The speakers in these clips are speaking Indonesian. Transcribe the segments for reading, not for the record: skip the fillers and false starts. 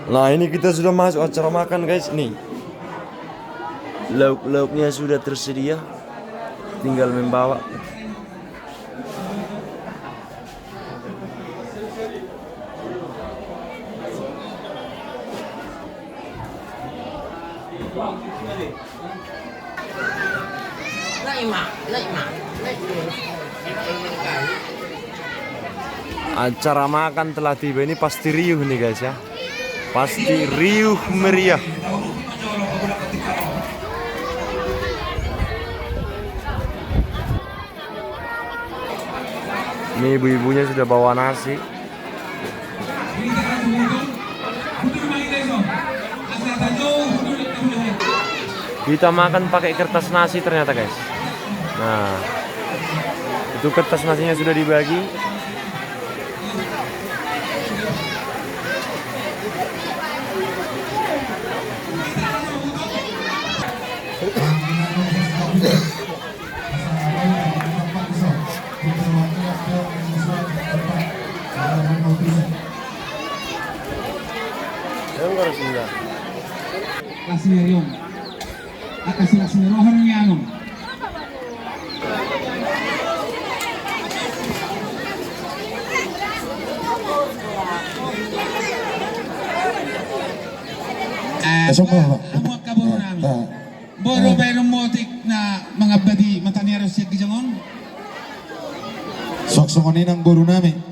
Nah, ini kita sudah masuk acara makan, guys. Nih, lauk-lauknya sudah tersedia, tinggal membawa. Acara makan telah tiba. Ini pasti riuh nih, guys, ya. Pasti riuh meriah. Ini ibu-ibunya sudah bawa nasi. Kita makan pakai kertas nasi ternyata, guys. Nah, itu kertas nasinya sudah dibagi. Kasih kasih rohan yang amo kaburo namin. Boro bayron motik na mga badi matanero siya gijangon. Sok-sokonin ang guru namin.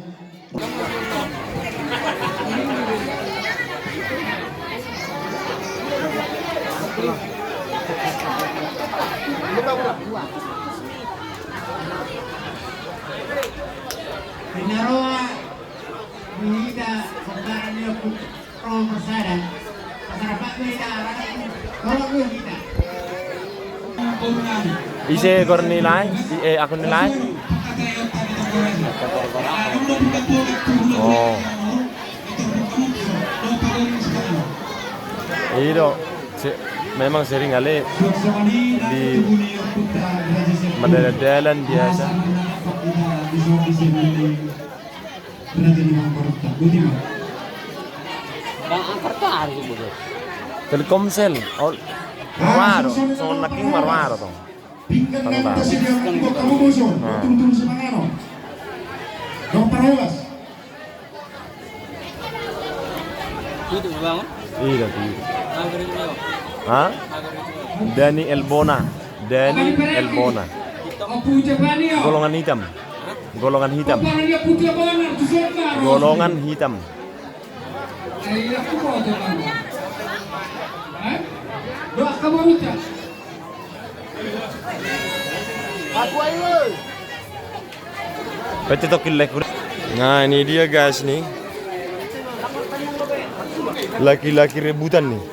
Pinaroa Minita Santana niya po Pro Masada Masarapat Minita Kalau ko kita Isi ekor nilai, akun nilai. Oh. Itu memang sering kali di jalan biasa. Telkomsel, oh, marwaro, so naking marwaro to. Iya, Hah? Dani Elbona. Golongan hitam. Golongan hitam. Golongan hitam. Nah, ini dia, guys, nih. Laki-laki rebutan nih.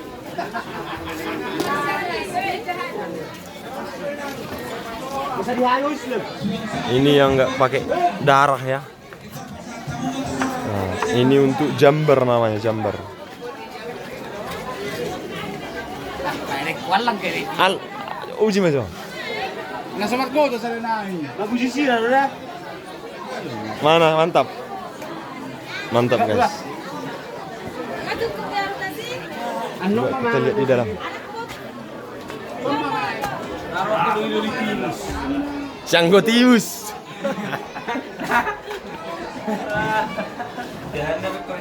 Ini yang nggak pakai darah ya. Nah, ini untuk jamber namanya, jamber. Uji mas. Nasamat ko to sa renahin. Mana, mantap. Mantap, guys. Coba kita lihat di dalam. Sanggotius.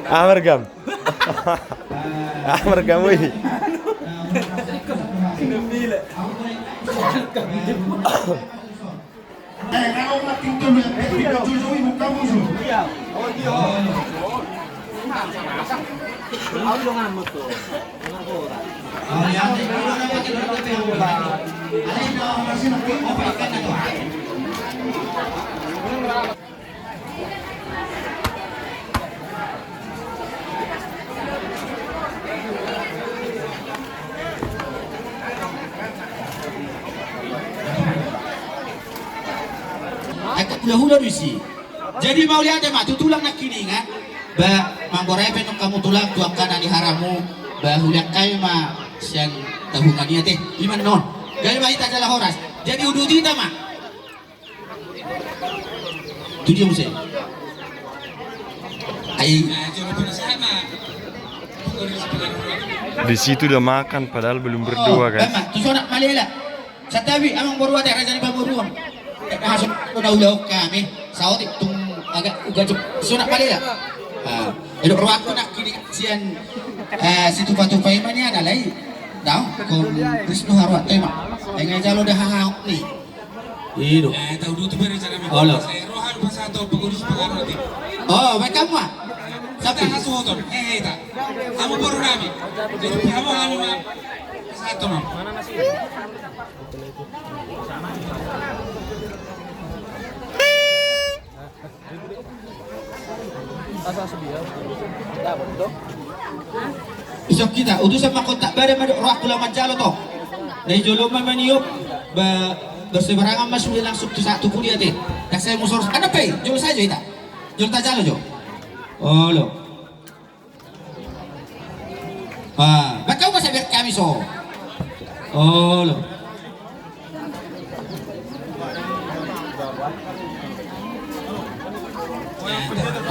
Amergam. Amergam wih. Agak hula-hula sih. Jadi mau lihat deh mak, tulang nak kini kan? Ba manggorepe nung kamu tulang tuangkan ani haramu. Ba huliak kayu mak siang tahungan dia teh. Gimana non? Gaya bayi tak jalan horas. Jadi udah kita mak. Itu dia musim. Ayo. Di situ udah makan padahal belum berdua guys. Bama, tu sonak malila. Sa tabi amang borwa ta raja ni baburuan. Masuk na ulaw kami. Saot itong agak uga sonak malila. Ilo ruwak ko nak kini sian si tupa-tupay man yan alay. Daw kung Krisno harwa tema. Ay nga jalo dah hahawak ni. Ilo. Tahu dulu tuh berencana kami. Halo. Saya rohan pasato pengurus pengarut. Oh, baik kamu ah. Tapi hasuoton. Tak. Kamu baru nami. Jadi kamu kami mah satu mam. Isok kita utusan makontak bare madok roh kula manjalo to. Dari jolo maniop berseberangan mas sudah langsung tu satu kuliah teh. Dah saya musor ada pe, jolo saja kita. Jolo tajalo jo. Oh lo. Bakau masa biar kami so. Oh lo.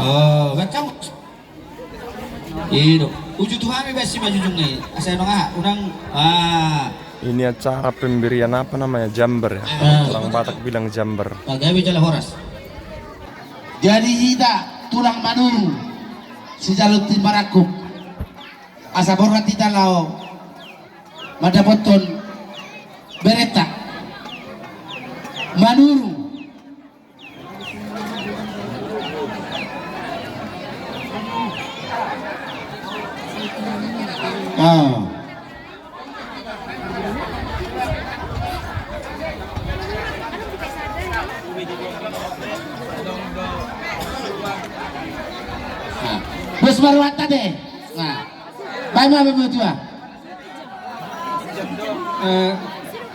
Oh, bakau. Iyo, uju Tuhan besi maju jungai. Asal orang Ini acara pemberian apa namanya? Jamber ya. Orang Batak bilang jamber. Pagawe jala horas. Jadi kita tulang manuru si jalur timarakuk. Asa borat kita lao. Madapoton bereta. Manuru. Bos marwata deh. Nah, bagaimana betul?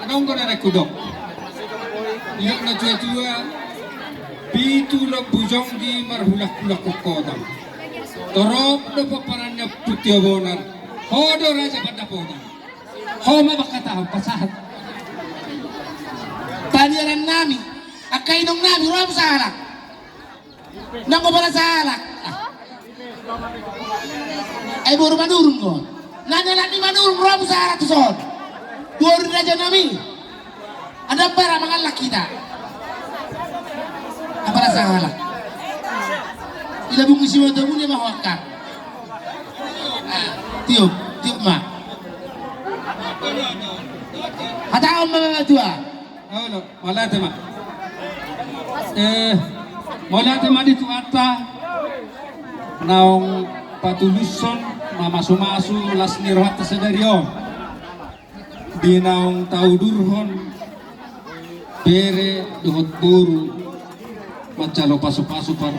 Anong ko na kudok? Iyok na tua pitu na bujong di marhulak-hulak kukodang. Torop na paparannya putyabonan. Hodo raja padaponan. Homa bakatahang pasahat. Taniaran nami, akainong nami, ruam sahalak. Nang ko pala sahalak. Ay buru manurun ko. Nanalan ni manurun, ruam sahalak to son. Duwarin raja nami. Ada para mga lakita. Para sahalak. Ilabong isi mo ito muna mahawakak. Tiup ma. Hata ang mga tua. Halo, wala tema. Wala tema dito ata naong patuluson na masumasu las nirhat sa daryo. Di naong taudurhon bere duhot buru macalo paso-paso par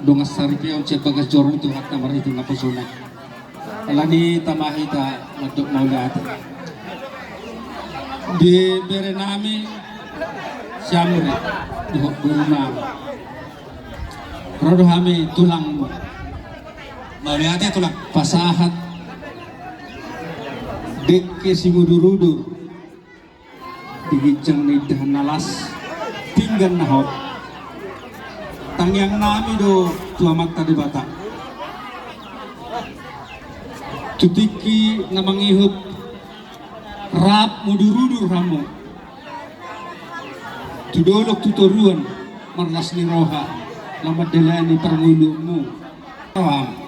dongas saripion siya bagas jorong tu hat namar itu na pasuna. Alani tamahita madok maulat. Di bere nami siamri duhot buru na. Rodo kami tulang Maulihatnya tulang. pasahat dekke simudurudur digijang ni dahanalas tinggan nahot tangyang nami do tuamat tadi bata tutiki na mangihup rap mudurudur ramu tudolok tutoruan marnas ni roha lamad delani permulumu paham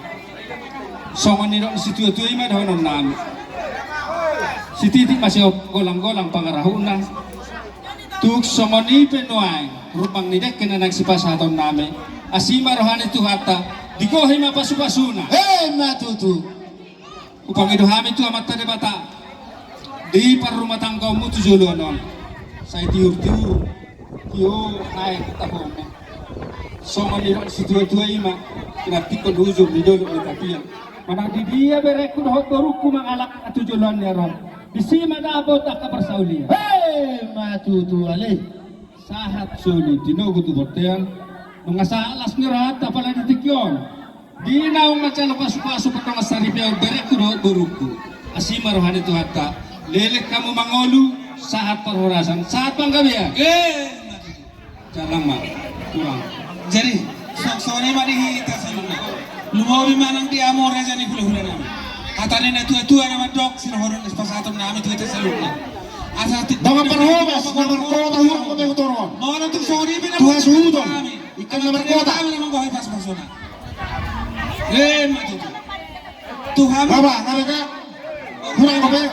songan ni si tua-tua ima dahonon nami si titik masih golang-golang pangarahuna tuk somoni penuai rupang nidek kena nang si pasaton nami asima rohani tu hata dikohi ma pasu-pasuna Matutu. upang itu hami tu amat tade bata di par rumah tangga mu tu jolonon saya tiur-tiur kio naik tahome somoni si tua-tua ima kena tikon hujur di dolo ni tapian mana di dia berekun hot baruku mangalak atu jolon ya ron di sini abot ak kaparsaulia Matutu ale. sahat sulu tinogo tu botean mga salas ni rat apala di tikyon di naong macalo pasu-pasu patong asaripya berekun hot baruku asima rohani tu hatta lelek kamu mangolu sahat perhorasan sahat panggabi ya jalan mak kurang Jadi, sok-soknya mah dihita sa mga. Lumawi manang di amor na dyan hula-hula namin. Katanya na tua-tua naman dok, sinahoron is pasatom namin tuwito sa lupa. Asa ti Nomor perhubas, nomor kota hurang ko may utoron. Mga natong sorry bin Tuha suhudon. Ikan nomor kota. Kami naman buhay pas persona. Lem matuto. Tuhan mo. Baba, nabi ka? Hurang ko may.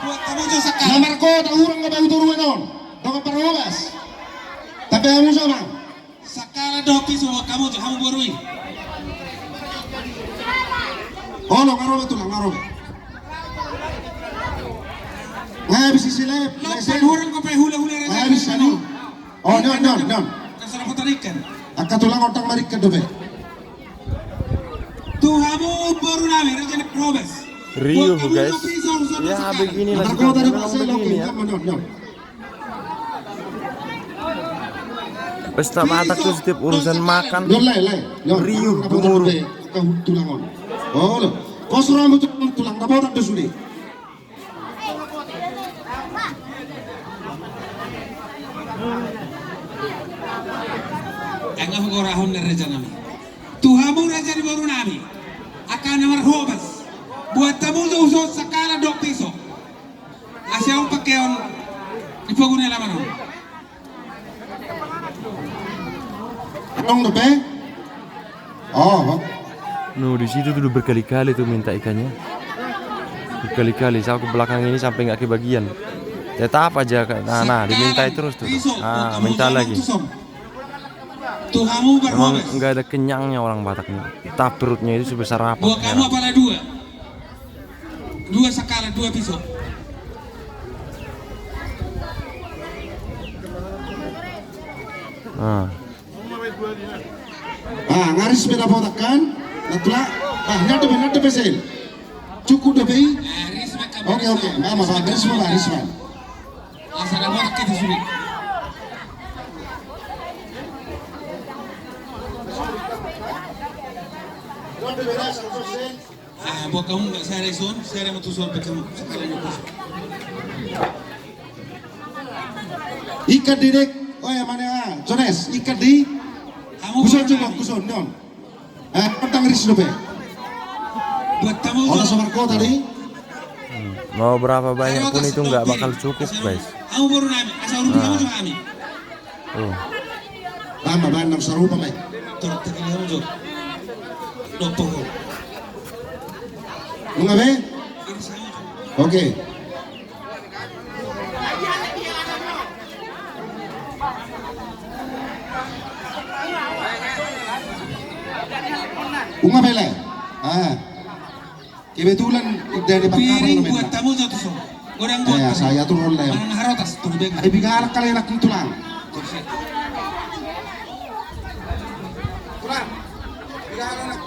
Buat kamu jo sakal. Nomor kota hurang ko may utoron nun. Nomor perhubas. Tapi kamu sama. Sakala dok piso kamu jo kamu borui. Oh, lo ngarobe tulang ngarobe. Nggak bisa silap. Lopan hurang ko pa hula-hula rin. Nggak bisa nih. Oh, non. Kasara ko tarikan. Akka tulang otang marik ke dobe. Tuhan mo baru namin rin probes. Rio guys. Ya beginilah Nomor juga kota di memang pasal begini ya. non. Pesta Batak tuh setiap urusan makan Non lay. Riuh, gemuruh. Akka tulang on. Oh, lo. Kos rambut tulang dapat tak desudi. Enggak mengorahon dari raja nami. Tuhamu raja di baru nami. Akan nomor hobas. Buat tamu usut sakala dok piso. Asyong pakeon di paguna laman. Anong dobe? Oh. No, di situ tuh udah berkali-kali tuh minta ikannya. Berkali-kali, saya ke belakang ini sampai nggak kebagian. Tetap aja, nah dimintai terus tuh. Ah, minta lagi. Tuhamu Emang berhobas. nggak ada kenyangnya orang Bataknya. Tap perutnya itu sebesar apa? Buat kamu apalah dua. Dua sakala, dua piso. Ah. Ngaris beda botak kan? Natula. Nyata besel. Cukup dobe. Oke. Mama, ngaris mo. Asal ada buat kita sulit. Buat kamu nggak saya metuson kamu sekali itu. Ikat direk. Oh ya mana? Jones, ikat di. Kuson coba, kuson, non. Petang ris dobe. Buat kamu. Olah somar kota tadi. Mau berapa banyak pun itu nggak bakal cukup guys. Kamu baru nami, asal rupiah kamu juga nami. Oh. Lama banam sarupa mai. Turut tekan kamu juga. Dokter. Mengabe? Ini saya. Oke. Bunga bela. Kebetulan dari Bangkalan Piring namin. buat tamu jatuh so. Goreng buat. Ya, saya tuh role ya. Mana harotas tuh beg. Ay bigalak kali nak tulang. Tulang. Bigalak nak